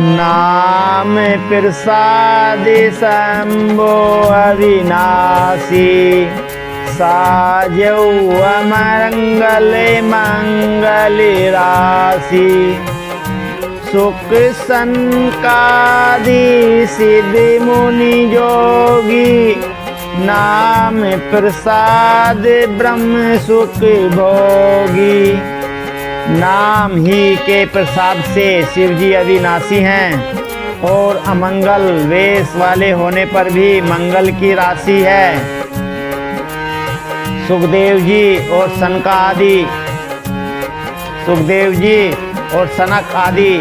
नाम प्रसाद शंभो अविनाशी, साजौ अमंगल मंगल राशि। सुख संकादि सिद्धि मुनि जोगी, नाम प्रसाद ब्रह्म सुख भोगी। नाम ही के प्रसाद से शिव जी अविनाशी हैं और अमंगल वेश वाले होने पर भी मंगल की राशि है। सुखदेव जी और सनक आदि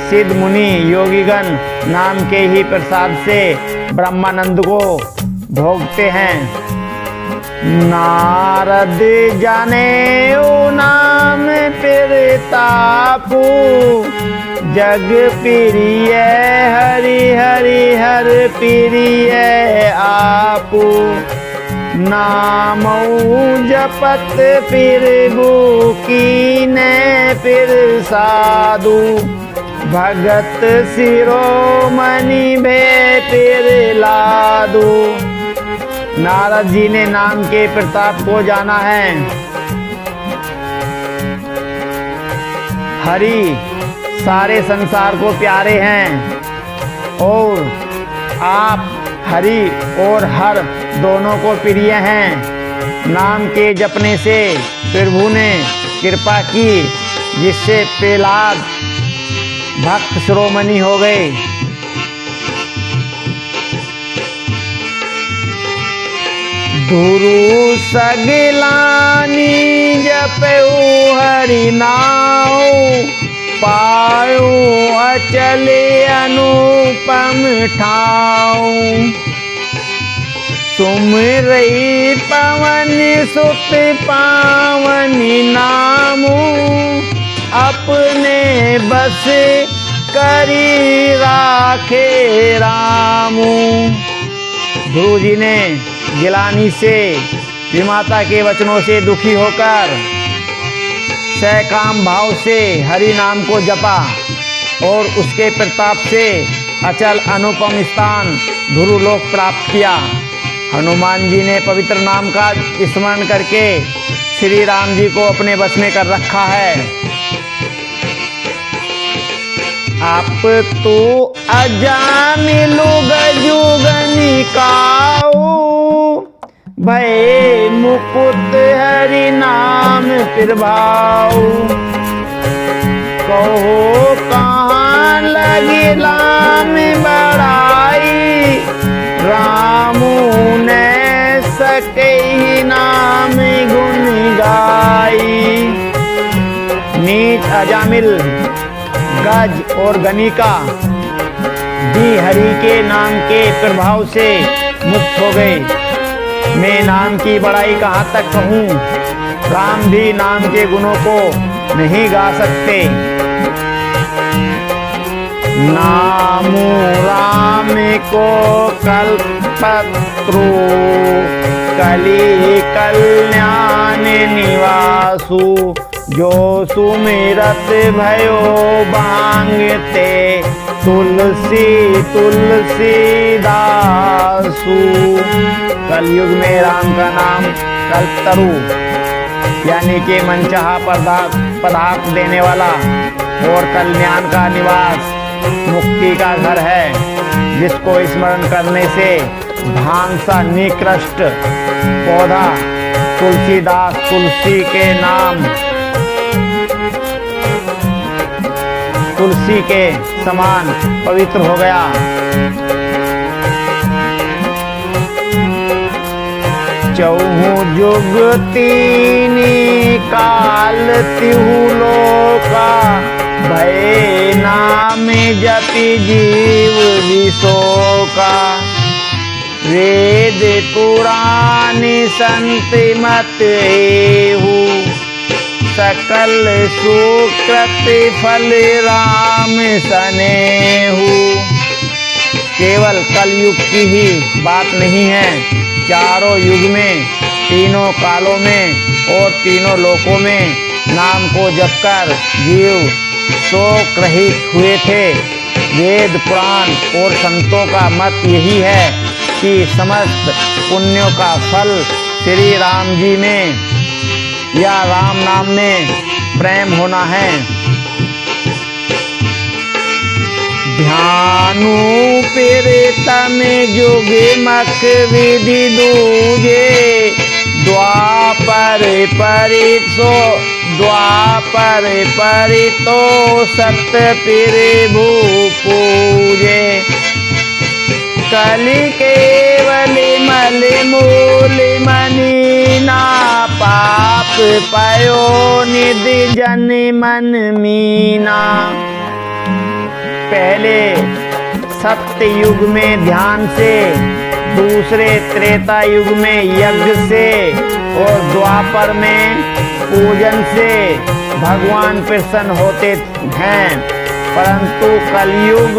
सिद्ध मुनि योगीगण नाम के ही प्रसाद से ब्रह्मानंद को भोगते हैं। नारद जाने नाम प्रतापु, जग प्रिय हरि हरि हर प्रिय आपु। नामौ जपत फिर कीने फिर साधु, भगत शिरोमणि भे फिर लादू। नारद जी ने नाम के प्रताप को जाना है। हरि सारे संसार को प्यारे हैं और आप हरि और हर दोनों को प्रिय हैं। नाम के जपने से प्रभु ने कृपा की, जिससे प्रहलाद भक्त शिरोमणि हो गए। धुरु सगलानी जपऊ हरि नाम, पायो अचले अनुपम ठाऊ। सुमिरई पवन सुत पावनी नामु, अपने बस करी राखे रामू। ध्रुव जी ने गिलानी से विमाता के वचनों से दुखी होकर सकाम भाव से हरि नाम को जपा और उसके प्रताप से अचल अनुपम स्थान ध्रुवलोक प्राप्त किया। हनुमान जी ने पवित्र नाम का स्मरण करके श्री राम जी को अपने वश में कर रखा है। आप तो अजामिलु गजुगनि काऊ, भय मुकुट हरि नाम प्रभाऊ। कहो कहाँ लगी लाम बड़ाई, रामू ने सके नाम गुण गाई। नीच अजामिल गज और गनिका भी हरि के नाम के प्रभाव से मुक्त हो गए। मैं नाम की बड़ाई कहाँ तक कहूँ, राम भी नाम के गुणों को नहीं गा सकते। नामु राम को कल्पत्रु, कली कल्याण निवासु। जो सुमिरत भयो भांगते, तुलसी तुलसी दासु। कलयुग में राम का नाम कल्पतरु यानी कि मनचाहा पदार्थ देने वाला और कल्याण का निवास, मुक्ति का घर है, जिसको स्मरण करने से भांग सा निकृष्ट पौधा तुलसीदास तुलसी के नाम तुलसी के समान पवित्र हो गया। चौहु जुग तीनी काल तिहु लोका, भय नाम जपि जीव विशोका। वेद पुराण संत मत एहु, सकल सुकृत फल राम सनेहु। केवल कलयुग की ही बात नहीं है, चारों युग में, तीनों कालों में और तीनों लोकों में नाम को जपकर जीव शोक रहित हुए थे। वेद पुराण और संतों का मत यही है कि समस्त पुण्यों का फल श्री राम जी में या राम नाम में प्रेम होना है। ध्यानु प्रेत में जोगे मख विधि दूजे, द्वापर परितो सत्य पिरे भू पूजे। कलि केवल मल मूल मनीना, पाप पयो निधि जन मन मीना। पहले सत्य युग में ध्यान से, दूसरे त्रेता युग में यज्ञ से और द्वापर में पूजन से भगवान प्रसन्न होते हैं, परंतु कलयुग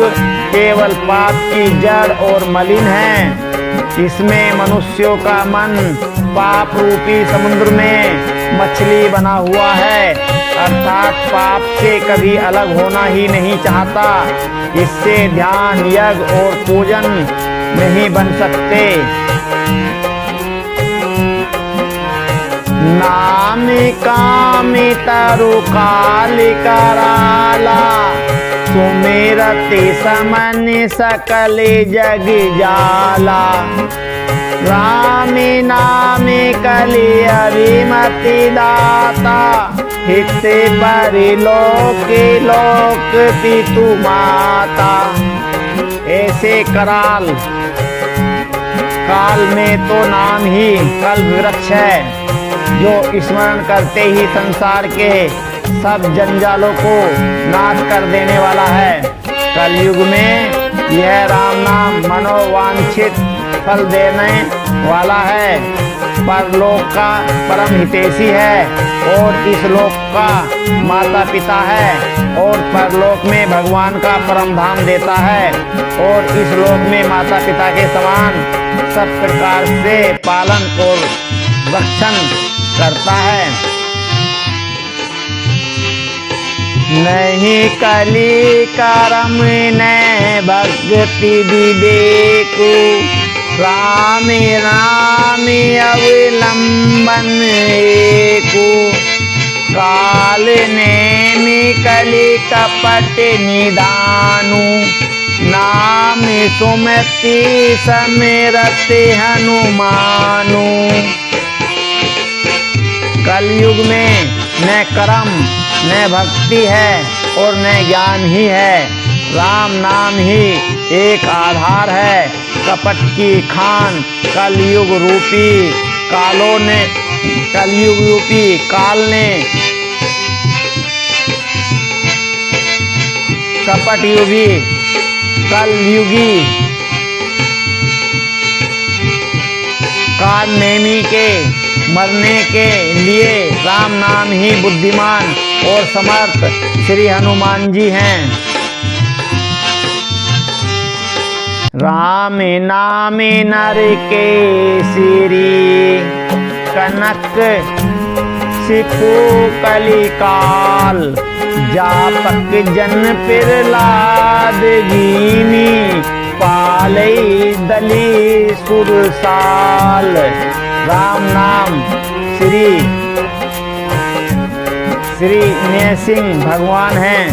केवल पाप की जड़ और मलिन है। इसमें मनुष्यों का मन पाप रूपी समुद्र में मछली बना हुआ है, अर्थात पाप से कभी अलग होना ही नहीं चाहता। इससे ध्यान यज्ञ और पूजन नहीं बन सकते। नाम काम तरु काल कराला, सुमेरते समन सकल जग जाला। राम नाम कलि अभिमति दाता, हित परिलोक लोक पितु माता। ऐसे कराल काल में तो नाम ही कल्प वृक्ष है, जो स्मरण करते ही संसार के सब जंजालों को नाश कर देने वाला है। कलयुग में यह राम नाम मनोवांछित फल देने वाला है, परलोक का परम हितैषी है और इस लोक का माता पिता है, और परलोक में भगवान का परम धाम देता है, और इस लोक में माता पिता के समान सब प्रकार से पालन और रक्षण करता है। नहीं कली करम ने भक्ति विवेकु, राम राम अवलंबन एकु। काल नेमि कलि कपट निदानु, नाम सुमति समेरत हनुमानु। कलयुग में न कर्म न भक्ति है और न ज्ञान ही है, राम नाम ही एक आधार है। कपट की खान कलयुग रूपी काल ने कलयुगी काल नेमी के मरने के लिए राम नाम ही बुद्धिमान और समर्थ श्री हनुमान जी हैं। राम नाम नर के सिरी, कनक सिपु कलिकाल। जापक जन प्रहलाद गिनी, पालई दली सुरसाल। राम नाम श्री नरसिंह भगवान हैं।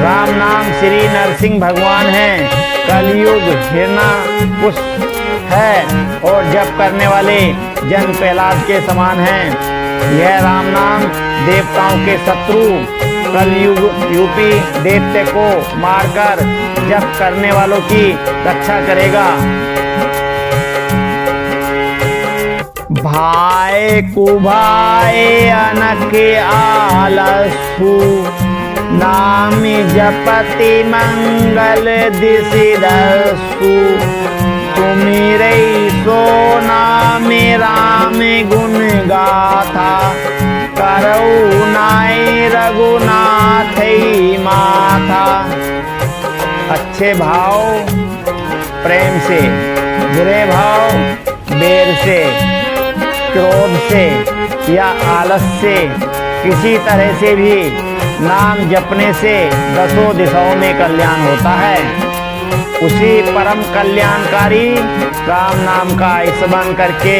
राम नाम श्री नरसिंह भगवान हैं। कलयुग हिरण्यकश्यप है और जप करने वाले जन प्रहलाद के समान हैं। यह राम नाम देवताओं के शत्रु कलयुग यूपी दैत्य को मारकर जप करने वालों की रक्षा करेगा। भाई कुभाए अनक आलसु, नाम जपति मंगल दिसिदसु। सुमिरै सो नाम राम गुण गाथा, करऊ नाय रघुनाथ माथा। अच्छे भाव प्रेम से, बुरे भाव देर से, क्रोध से या आलस से किसी तरह से भी नाम जपने से 10 दिशाओं में कल्याण होता है। उसी परम कल्याणकारी राम नाम का स्मरण करके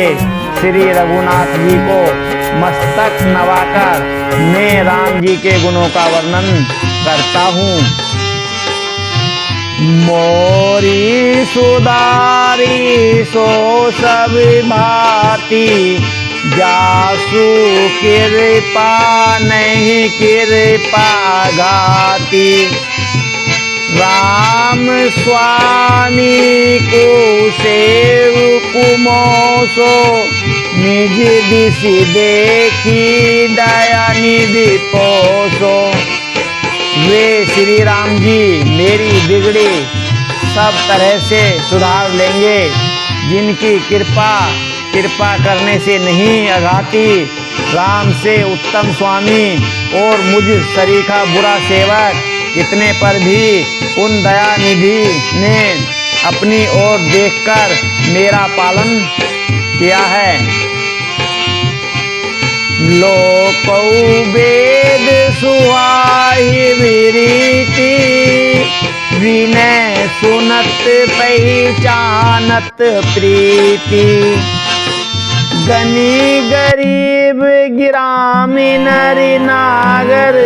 श्री रघुनाथ जी को मस्तक नवाकर मैं राम जी के गुणों का वर्णन करता हूँ। मोरी सुधारी सो सब भांति, जासु कृपा नहीं कृपा घाती। राम स्वामी को सेवक मोसो, निज दिश देखी दया निधि पोसो। वे श्री राम जी मेरी बिगड़ी सब तरह से सुधार लेंगे, जिनकी कृपा करने से नहीं अघाती। राम से उत्तम स्वामी और मुझ सरीखा बुरा सेवक, इतने पर भी उन दया निधि ने अपनी ओर देखकर मेरा पालन किया है। लोकौ वेद सुहाहि विरीति, विनय सुनत पहचानत प्रीति। गनी गरीब गिरामी नर नागर,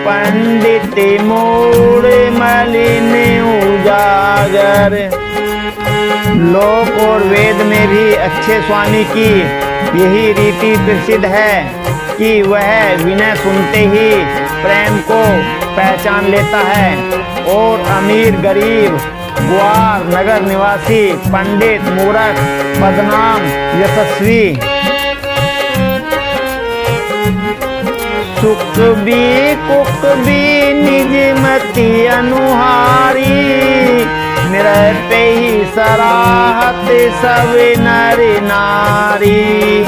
पंडित मूढ़ मलिन उजागर। लोक और वेद में भी अच्छे स्वामी की यही रीति प्रसिद्ध है कि वह विनय सुनते ही प्रेम को पहचान लेता है और अमीर गरीब, ग्वार नगर निवासी, पंडित मूर्ख, बदनाम यशस्वी, सुख भी कुक भी निज मति अनुहारी। निरय पे ही सराहत सब नर नारी।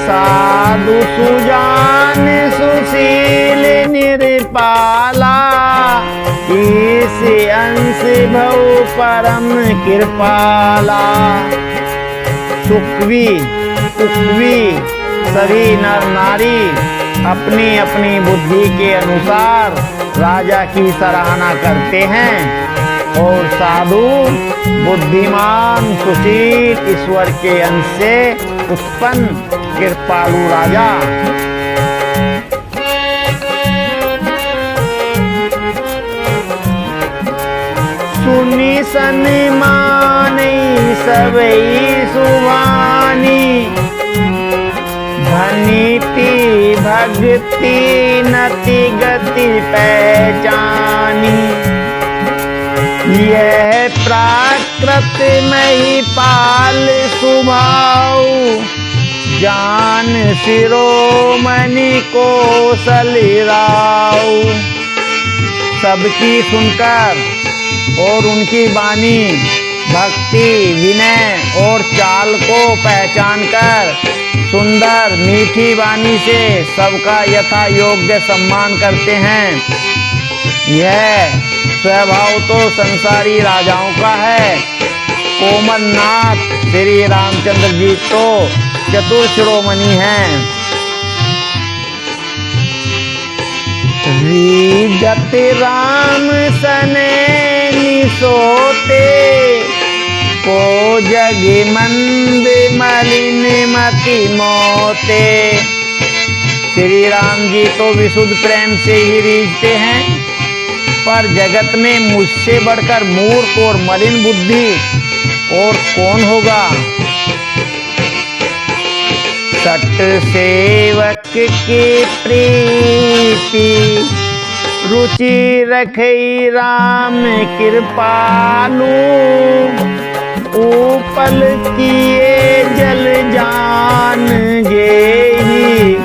साधु सुजान सुशील निरपाला, इस अंश भव परम कृपाला। सुखवी कुकवी सभी नर नारी अपनी अपनी बुद्धि के अनुसार राजा की सराहना करते हैं, और साधु बुद्धिमान सुशील ईश्वर के अंश से उत्पन्न कृपालु राजा। सुनी सन्मानी सबई सुभानी, धनीति भक्ति नति गति पहचानी। यह प्राकृत मही पाल सुभाव, जान शिरोमणि कौशल राव। सबकी सुनकर और उनकी वाणी, भक्ति, विनय और चाल को पहचान कर सुंदर मीठी वाणी से सबका यथा योग्य सम्मान करते हैं। यह स्वभाव तो संसारी राजाओं का है। कोमलनाथ श्री रामचंद्र जी तो चतुर शिरोमणि हैं। रीजत राम सने निसोते, को जग मंद मलिन मति मोते। श्री राम जी तो विशुद्ध प्रेम से ही रीझते हैं, पर जगत में मुझसे बढ़कर मूर्ख और मलिन बुद्धि और कौन होगा। सट सेवक की प्रीति, रुचि रखई राम कृपालु। ऊपल किए जल जान जेहि,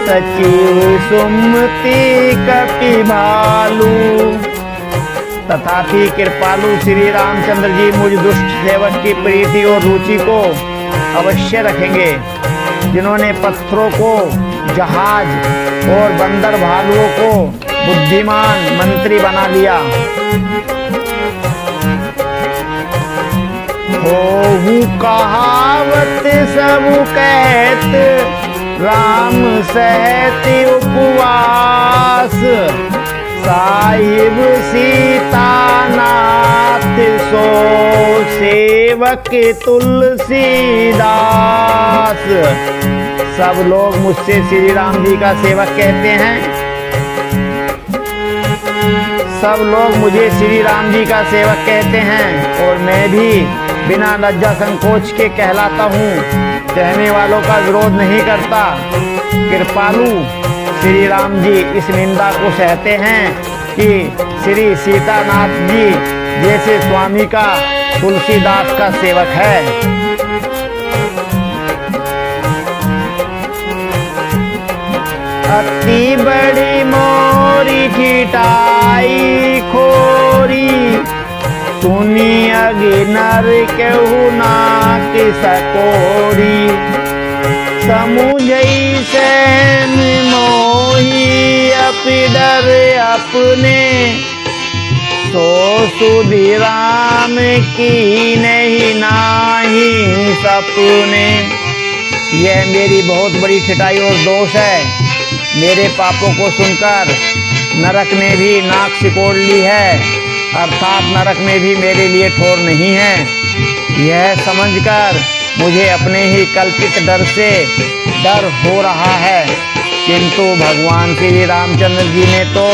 सचिव सुमति कपि भालू। तथापि कृपालु श्री रामचंद्र जी मुझ दुष्ट सेवक की प्रीति और रुचि को अवश्य रखेंगे, जिन्होंने पत्थरों को जहाज और बंदर भालुओं को बुद्धिमान मंत्री बना दिया। होहु कहावत सब कहत, राम सहति उपवास। दास साहिब सीतानाथ सो सेवक तुलसीदास। सब लोग मुझसे श्री राम जी का सेवक कहते हैं। सब लोग मुझे श्री राम जी का सेवक कहते हैं और मैं भी बिना लज्जा संकोच के कहलाता हूँ। कहने वालों का विरोध नहीं करता। कृपालु श्री राम जी इस निंदा को सहते हैं कि श्री सीतानाथ जी जैसे स्वामी का तुलसीदास का सेवक है। अति बड़ी मोरी छिटाई खोरी सुनी अगे नर केहू नाक सकोरी। समुझई सैन मोही अपि डर अपने सो सुधि राम की नहीं नाही सपने। यह मेरी बहुत बड़ी छिटाई और दोष है। मेरे पापों को सुनकर नरक ने भी नाक सिकोड़ ली है, अर्थात नरक में भी मेरे लिए ठोर नहीं है। यह समझकर मुझे अपने ही कल्पित डर से डर हो रहा है, किंतु भगवान श्री रामचंद्र जी ने तो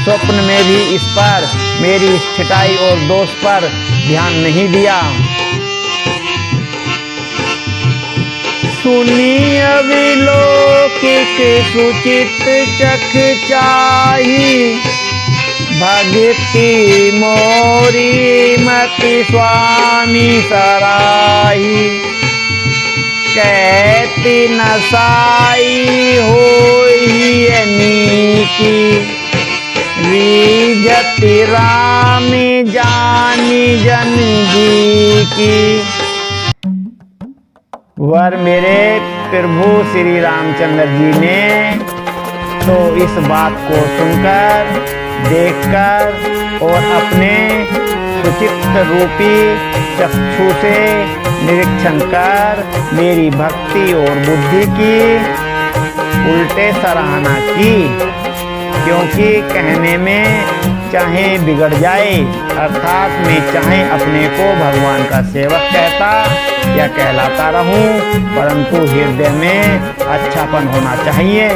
स्वप्न में भी इस पर मेरी इस छिटाई और दोष पर ध्यान नहीं दिया। सुनी अविलौकिक सुचित चख चाही भक्ति मोरी मति स्वामी सराही। कहती नसाई होई नीकी रीजति राम जानी जन जी की। वर मेरे प्रभु श्री रामचंद्र जी ने तो इस बात को सुनकर देखकर और अपने सुचित्त रूपी चक्षु से निरीक्षण कर मेरी भक्ति और बुद्धि की उल्टे सराहना की। क्योंकि कहने में चाहे बिगड़ जाए, अर्थात मैं चाहे अपने को भगवान का सेवक कहता या कहलाता रहूं, परंतु हृदय में अच्छापन होना चाहिए।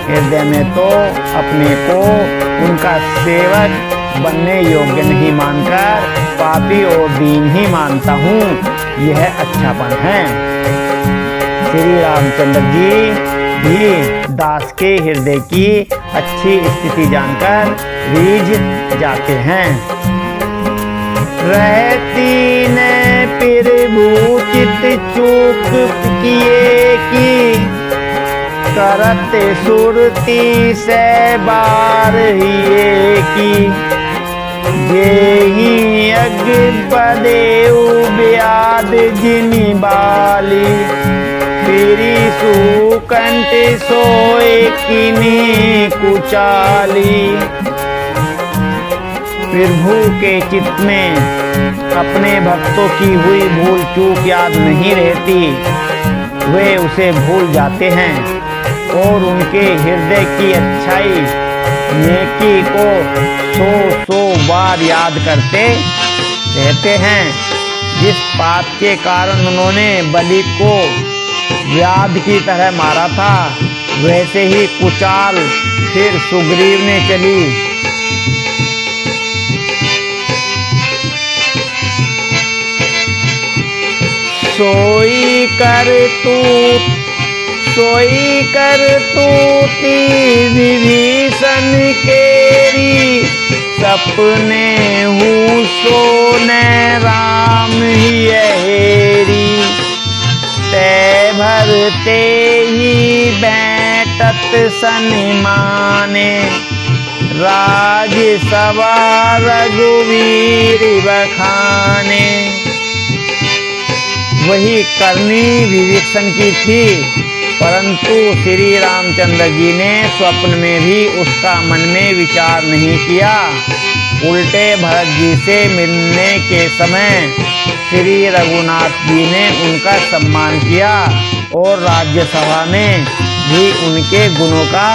हृदय में तो अपने को उनका सेवक बनने योग्य नहीं मानकर पापी और दीन ही मानता हूँ। यह अच्छापन है। श्री रामचंद्र जी भी दास के हृदय की अच्छी स्थिति जानकर रीझ जाते हैं। रहती ने प्रभु चित चूक किए की करत सुरती से बार हिए की। जेहि अग बदेउ ब्याद जिनि बाली फिरी सुकंठ सोए किनी कुचाली। प्रभु के चित्त में अपने भक्तों की हुई भूल चूक याद नहीं रहती। वे उसे भूल जाते हैं और उनके हृदय की अच्छाई नेकी को 100 बार याद करते रहते हैं। जिस पाप के कारण उन्होंने बलि को व्याध की तरह मारा था, वैसे ही कुचाल फिर सुग्रीव ने चली। सोई कर तूती विभीषण केरी सपने हूँ सोने राम ही हेरी। ते भरते ही बैठत सनिमाने राज सभा रघुवीर बखाने। वही करनी विभीषण की थी, परंतु श्री रामचंद्र जी ने स्वप्न में भी उसका मन में विचार नहीं किया। उल्टे भरत जी से मिलने के समय श्री रघुनाथ जी ने उनका सम्मान किया और राज्यसभा में भी उनके गुणों का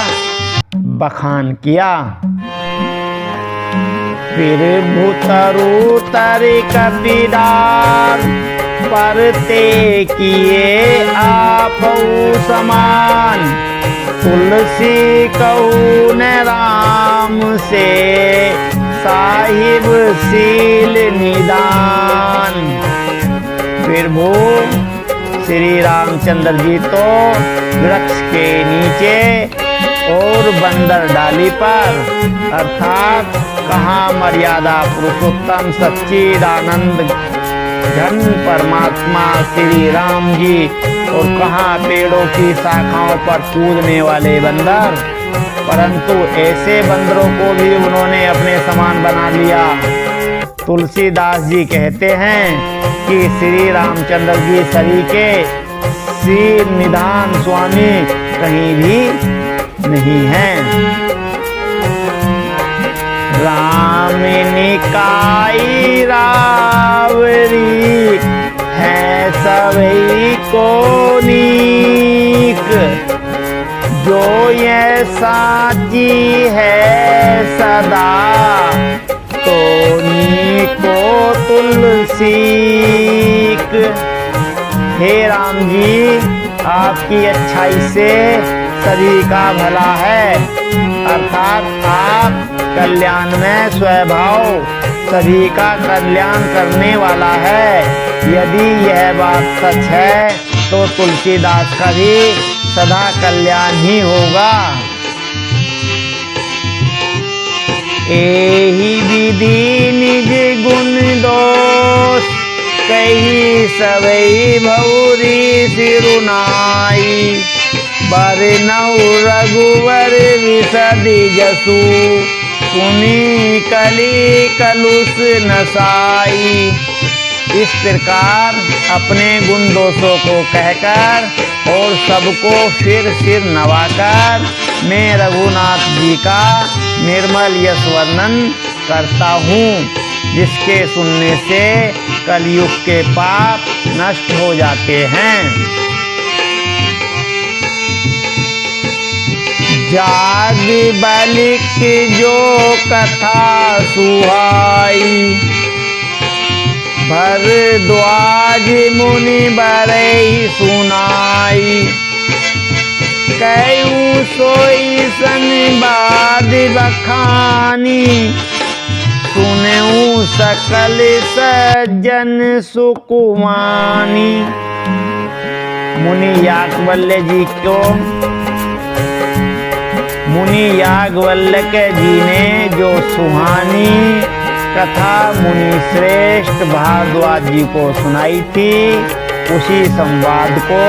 बखान किया। फिर भूतरु तरे कपीदार परते किए आपऊ समान। तुलसी कहू न राम से साहिब सील निदान। फिर वो श्री रामचंद्र जी तो वृक्ष के नीचे और बंदर डाली पर अर्थात कहाँ मर्यादा पुरुषोत्तम सच्चिदानंद घन परमात्मा श्री राम जी और कहाँ पेड़ों की शाखाओं पर कूदने वाले बंदर, परंतु ऐसे बंदरों को भी उन्होंने अपने समान बना लिया। तुलसीदास जी कहते हैं कि श्री रामचंद्र जी सभी के श्री निधान स्वामी कहीं भी नहीं हैं। राम निकाई रावरी है सभी को नीक। जो ये साची है सदा तो नीको तुलसीक। हे राम जी, आपकी अच्छाई से सभी का भला है, अर्थात आप कल्याण में स्वभाव सभी का कल्याण करने वाला है। यदि यह बात सच है तो तुलसीदास का भी सदा कल्याण ही होगा। एही विधि निज गुण दोष कही सबई भौरी सिरुनाई। बरनऊ रघुवर विसदि जसु सुनी कली कलुष नसाई। इस प्रकार अपने गुण दोषों को कहकर और सबको फिर सिर नवाकर मैं रघुनाथ जी का निर्मल यश वर्णन करता हूँ, जिसके सुनने से कलयुग के पाप नष्ट हो जाते हैं। जाग बालिक जो कथा सुहाई। भरद्वाज मुनि बरई सुनाई। कयू सोई सन बाद बखानी। सुनऊ सकल सज्जन सुकुमानी। मुनि याज्ञवल्क्य जी को मुनि याज्ञवल्क्य जी ने जो सुहानी कथा मुनि श्रेष्ठ भारद्वाज जी को सुनाई थी, उसी संवाद को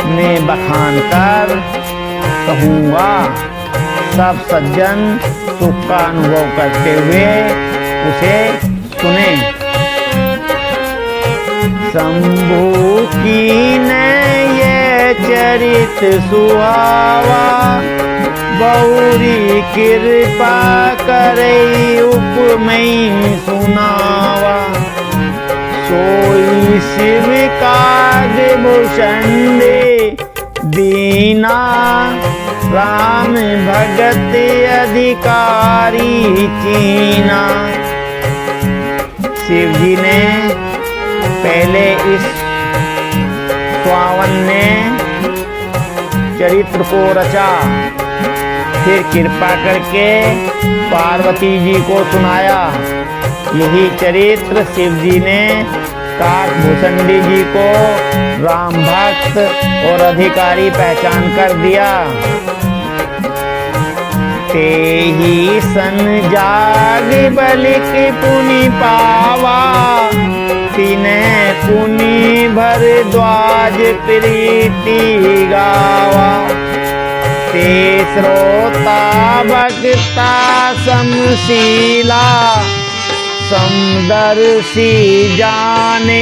मैं बखान कर कहूँगा। सब सज्जन सुख का अनुभव करते हुए उसे सुने। शंभु की ने ये चरित सुहावा। बहुरी कृपा करे उपमई सुनावा। सोई शिव काज भूषण दीना। राम भगत अधिकारी चीना। शिव जी ने पहले इस स्वावन ने चरित्र को रचा, फिर कृपा करके पार्वती जी को सुनाया। यही चरित्र शिव जी ने काकभूषणी जी को राम भक्त और अधिकारी पहचान कर दिया। तेहि सन जाग बलिक पुनि पावा। तिने पुनि भरद्वाज प्रीति गावा। ते श्रोता भक्ता समशीला। समदर्शी जाने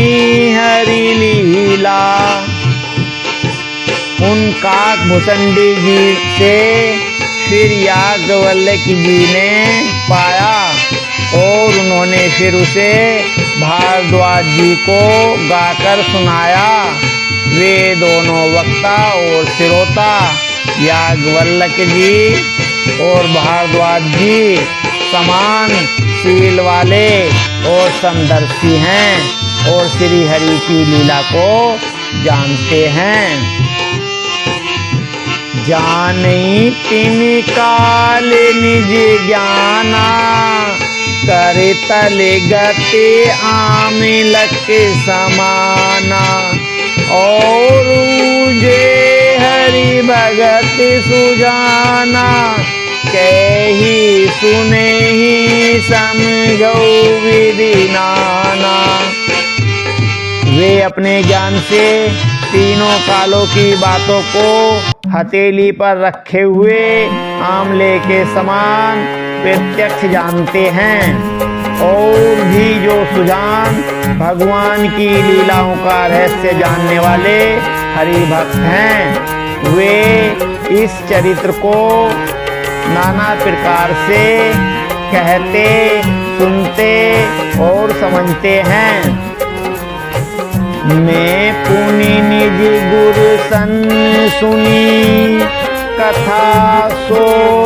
हरि लीला। उन काकभूषणी जी से फिर याज्ञवल्क्य जी ने पाया और उन्होंने फिर उसे भारद्वाज जी को गाकर सुनाया। वे दोनों वक्ता और श्रोता याज्ञवल्क्य जी और भारद्वाज जी समान शील वाले और समदर्शी हैं और श्री हरि की लीला को जानते हैं। जानी तिन काल निज ज्ञाना, करे तल गति आमिलक समाना। और जे हरि भगत सुजाना, कही सुने ही समझो विधि नाना। वे अपने ज्ञान से तीनों कालों की बातों को हथेली पर रखे हुए आंवले के समान प्रत्यक्ष जानते हैं। और भी जो सुजान भगवान की लीलाओं का रहस्य जानने वाले हरि भक्त हैं, वे इस चरित्र को नाना प्रकार से कहते, सुनते और समझते हैं। मैं पुनि निज गुरु सन सुनी, कथा सो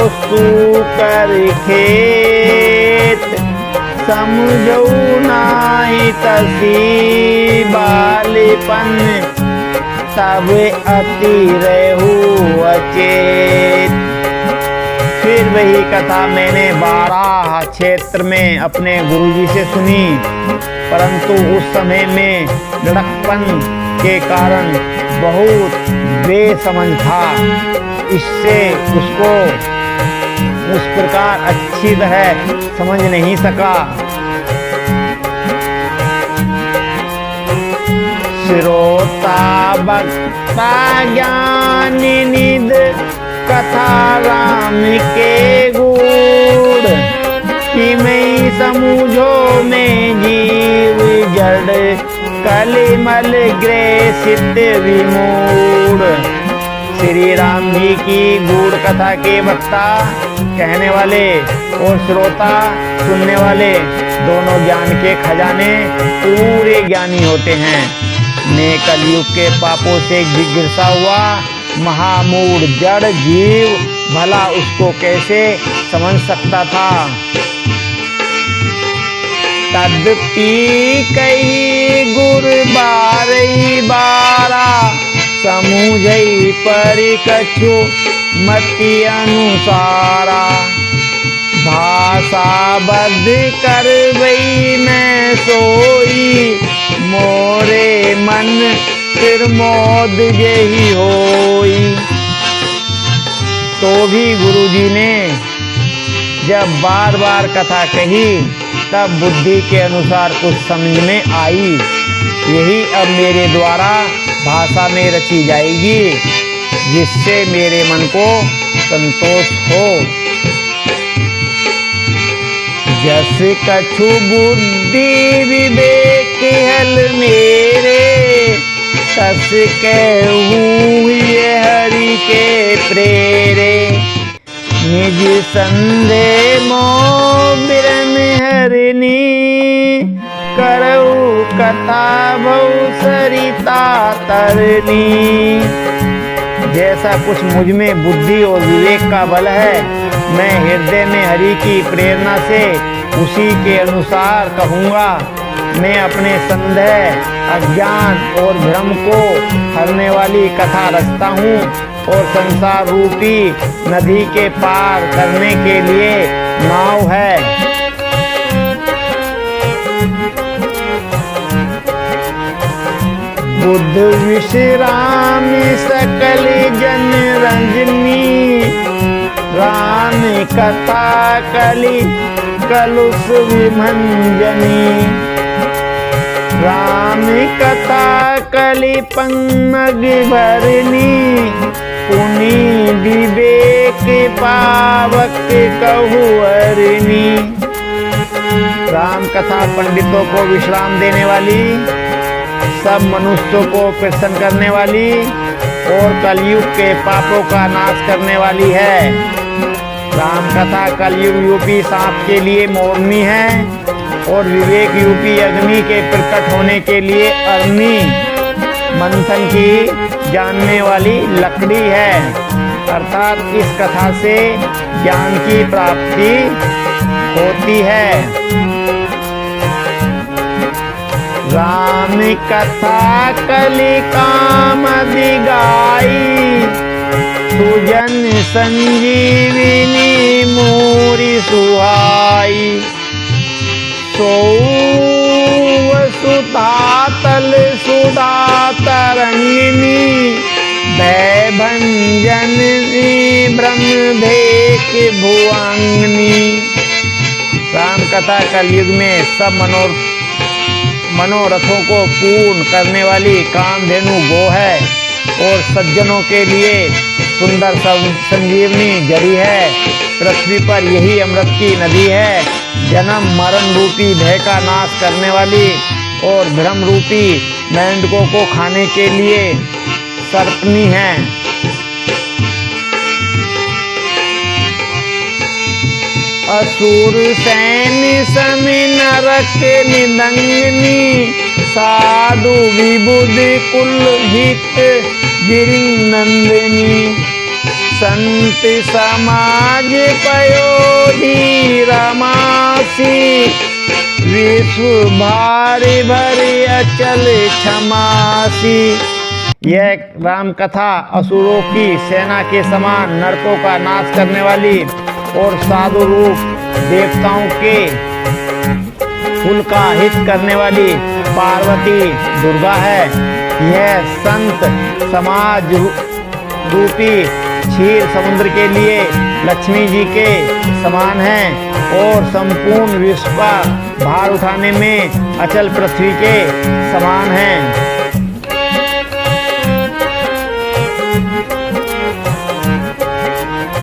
सुकर खेत। समझौ नाहि तसी बालिपन, तब अति रहु अचेत। फिर वही कथा मैंने 12 क्षेत्र में अपने गुरुजी से सुनी, परंतु उस समय में लड़कपन के कारण बहुत बेसमझ था, इससे उसको उस प्रकार अच्छी तरह समझ नहीं सका। श्रोता वक्ता ज्ञानी निध, कथा राम के गुण। कि मैं समझो में जीव जड़, कलिमल ग्रसित विमूढ़। श्री राम जी की गूढ़ कथा के वक्ता कहने वाले और श्रोता सुनने वाले दोनों ज्ञान के खजाने पूरे ज्ञानी होते हैं। मैं कलयुग के पापों से घिरसा हुआ महामूढ़ जड़ जीव भला उसको कैसे समझ सकता था। तदपि कही गुर बारही बारा, समूझई परि कछु मति अनुसारा। भाषा बद्ध करवई मैं सोई, मोरे मन फिर मोद यही होई। तो भी गुरुजी ने जब बार बार कथा कही तब बुद्धि के अनुसार कुछ समझ में आई। यही अब मेरे द्वारा भाषा में रची जाएगी, जिससे मेरे मन को संतोष हो। जस कछु बुद्धि विवेक हल मेरे, तस कहूँ ये हरि के प्रेरे। निज संदेह मोह बिरन हरिनी, करऊ कथा बहु सरिता तरनी। जैसा कुछ मुझ में बुद्धि और विवेक का बल है, मैं हृदय में हरि की प्रेरणा से उसी के अनुसार कहूँगा। मैं अपने संदेह, अज्ञान और भ्रम को हरने वाली कथा रचता हूँ और संसार रूपी नदी के पार करने के लिए नाव है। बुद्ध विश्राम सकल जन रंजनी, राम कथा कलि कलुष विभंजनी। राम कथा कलि पन्नग भरनी, पुनि विवेक पावक कहु हरनी। राम कथा पंडितों को विश्राम देने वाली, सब मनुष्यों को प्रसन्न करने वाली और कलयुग के पापों का नाश करने वाली है। राम कथा कलयुग रूपी सांप के लिए मोरनी है और विवेक रूपी अग्नि के प्रकट होने के लिए अग्नि मंथन की जानने वाली लकड़ी है। अर्थात इस कथा से ज्ञान की प्राप्ति होती है। राम कथा कलि कामदि गाई, सुजन संजीविनी मोरी सुहाई। सुतातल सुधा तरंगिनी, भय भंजनी ब्रह्मभेक भुवंगनी। राम कथा कलयुग में सब मनोरथों को पूर्ण करने वाली कामधेनु गो है और सज्जनों के लिए सुंदर संजीवनी जड़ी है। पृथ्वी पर यही अमृत की नदी है, जन्म मरण रूपी भय का नाश करने वाली और भ्रम रूपी मेंढकों को खाने के लिए सर्पनी है। असुर सैन्य समी नरक निदंगनी, साधु विबुध कुल हित गिरिंग नंदिनी। संत समाज पयोधी रमासी, विश्व भारी भरी अचल क्षमासी। यह राम कथा असुरों की सेना के समान नरकों का नाश करने वाली और साधु रूप देवताओं के कुल का हित करने वाली पार्वती दुर्गा है। यह संत समाज रूपी क्षीर समुद्र के लिए लक्ष्मी जी के समान है और संपूर्ण विश्व का भार उठाने में अचल पृथ्वी के समान है।